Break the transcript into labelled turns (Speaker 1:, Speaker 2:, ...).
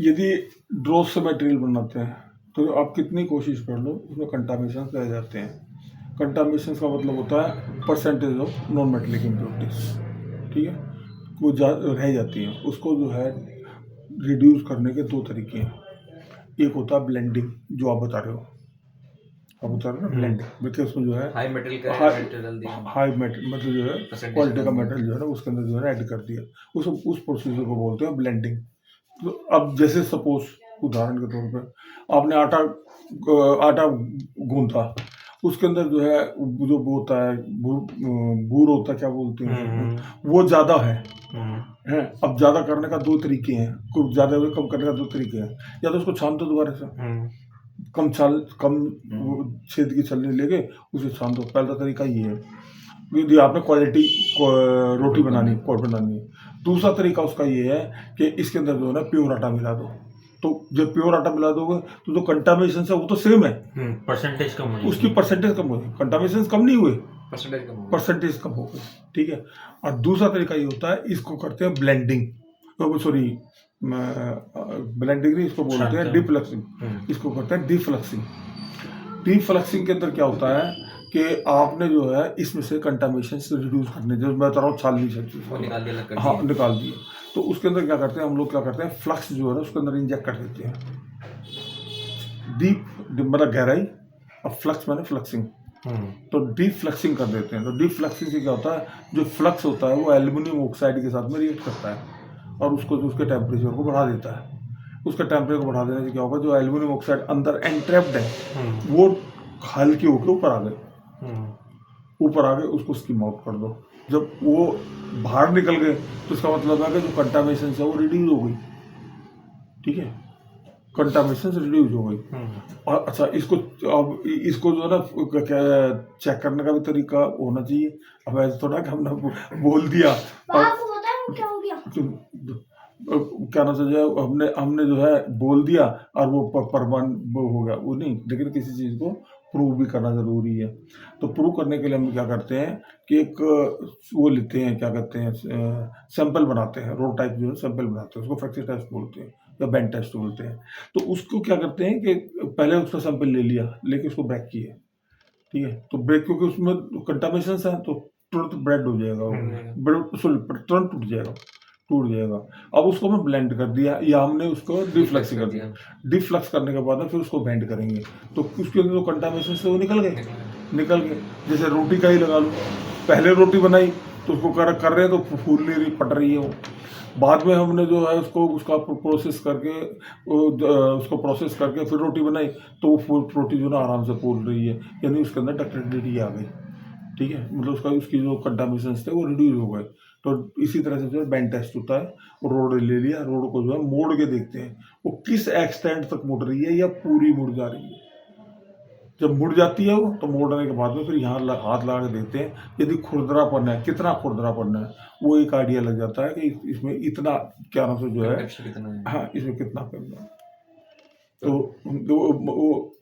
Speaker 1: यदि ड्रॉप से मटेरियल बनाते हैं तो आप कितनी कोशिश कर लो उसमें कंटामिनेशन रह जाते हैं। कंटामिनेशन का मतलब होता है percentage of non metallic impurities, ठीक है, वो रह जाती हैं। उसको जो है रिड्यूस करने के दो तरीके हैं। एक होता है ब्लेंडिंग, जो आप बता रहे हो, आप बता रहे हो ना ब्लेंडिंग, देखिए उसमें जो है
Speaker 2: हाई मेटेरियल
Speaker 1: हाई मतलब जो है क्वालिटी का मेटेरियल जो है ना उसके अंदर जो है ऐड कर दिया, उस प्रोसीजर को बोलते हैं ब्लेंडिंग। तो अब जैसे सपोज उदाहरण के तौर पे आपने आटा गूंथा, उसके अंदर जो है जो वो होता है बूर होता है, क्या बोलते हैं, वो ज़्यादा है। अब ज़्यादा करने का दो तरीके हैं, कुछ ज़्यादा हुए कम करने का दो तरीके हैं। या तो उसको छान दो दोबारा से, कम छेद की छलनी लेके उसे छान दो। पहला तरीका ये है यदि आपने क्वालिटी रोटी बनानी है। दूसरा तरीका उसका ये है कि इसके अंदर जो है ना प्योर आटा मिला दो। तो जब प्योर आटा मिला दोगे तो जो कंटामिनेशन है वो तो सेम है,
Speaker 2: परसेंटेज कम हो
Speaker 1: उसकी परसेंटेज कम हुई, कंटामिनेशन कम नहीं हुए,
Speaker 2: परसेंटेज
Speaker 1: कम हो गई, ठीक है। और दूसरा तरीका ये होता है, इसको करते हैं ब्लेंडिंग, सॉरी ब्लेंडिंग नहीं, इसको बोलते हैं डिफ्लक्सिंग। इसको करते हैं डिफ्लक्सिंग। डिफ्लक्सिंग के अंदर क्या होता है कि आपने जो है इसमें से कंटामिनेशन से रिड्यूस करने, जो मैं बता रहा हूँ छालनी से, हाँ निकाल दिए। तो उसके अंदर क्या करते हैं हम लोग, क्या करते हैं फ्लक्स जो है ना उसके अंदर इंजेक्ट कर देते हैं। डीप मतलब गहराई, अब फ्लक्स मैंने फ्लक्सिंग, तो डीप फ्लक्सिंग कर देते हैं। तो डीप फ्लक्सिंग से क्या होता है, जो फ्लक्स होता है वो एल्यूमिनियम ऑक्साइड के साथ में रिएक्ट करता है और उसको जो उसके टेम्परेचर को बढ़ा देता है। उसका टेम्परेचर को बढ़ा देने से क्या होगा, जो एल्यूमिनियम ऑक्साइड अंदर एंट्रैप्ड है वो हल्के होकर ऊपर आ गए, उसको स्किम आउट कर दो। जब वो बाहर निकल गए तो इसका मतलब है कि जो कंटामिनेशन है वो रिड्यूस हो गई, ठीक है, कंटामिनेशन रिड्यूस हो गई। और अच्छा, अब इसको जो है ना चेक करने का भी तरीका होना चाहिए। अब ऐसे थोड़ा कि हमने बोल दिया और क्या ना चाहिए, हमने जो है बोल दिया और वो परमान वो हो गया, वो नहीं। लेकिन किसी चीज़ को प्रूव भी करना ज़रूरी है। तो प्रूव करने के लिए हम क्या करते हैं कि एक वो लेते हैं, क्या कहते हैं, सैंपल बनाते हैं, रोड टाइप जो है सैंपल बनाते हैं, उसको फ्रैक्चर टेस्ट बोलते हैं या बेंड टेस्ट बोलते हैं। तो उसको क्या करते हैं कि पहले उसका सैंपल ले लिया, लेके उसको ब्रेक किए, ठीक है। तो ब्रेक क्योंकि उसमें कंटामिनेशन है तो तुरंत ब्रेड हो जाएगा, तुरंत टूट जाएगा। अब उसको हमने ब्लेंड कर दिया या हमने उसको डिफ्लक्स कर दिया। डिफ्लक्स करने के बाद में फिर उसको बेंड करेंगे तो उसके अंदर जो कंटामिनेशन से वो निकल गए। जैसे रोटी का ही लगा लो, पहले रोटी बनाई तो उसको कर रहे हैं तो फूल नहीं रही, पट रही है वो। बाद में हमने जो है उसका प्रोसेस करके उसको प्रोसेस करके फिर रोटी बनाई तो वो रोटी जो ना आराम से फूल रही है, यानी उसके अंदर डक्टिलिटी आ गई, ठीक है, मतलब उसकी जो कंटामिनेशन थे वो रिड्यूस हो गए। तो इसी तरह से जो है बेंड टेस्ट होता है, रोड ले लिया, रोड को जो है मोड़ के देखते हैं वो किस एक्सटेंट तक मुड़ रही है या पूरी मुड़ जा रही है। जब मुड़ जाती है वो तो मोड़ने के बाद में फिर यहाँ हाथ लगा के देखते हैं, यदि खुरदरापन है, कितना खुरदरापन है, वो एक आइडिया लग जाता है कि इसमें इतना क्या नाम से जो है, हाँ इसमें कितना करना है। तो वो